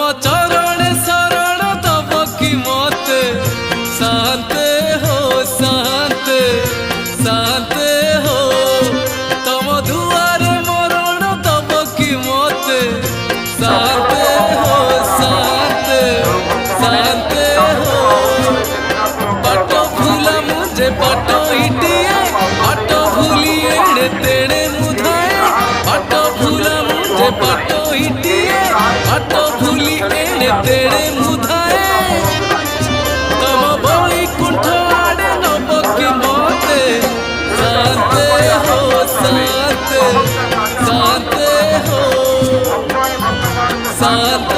चरण शरण तब की मत शांते हो शांते शांते हो तम दुआरे मरण तब की मत शांते हो शांते शांते हो पट फूला मुझे पट इटिए पट फूली एड़े तेड़े मुधाए पट फूला मुझे पट इटिए पट फूली एड़े तेड़े मुधाए तम बड़ी कुंठ आड़े नब की मते शांते हो शांते शांते हो शांते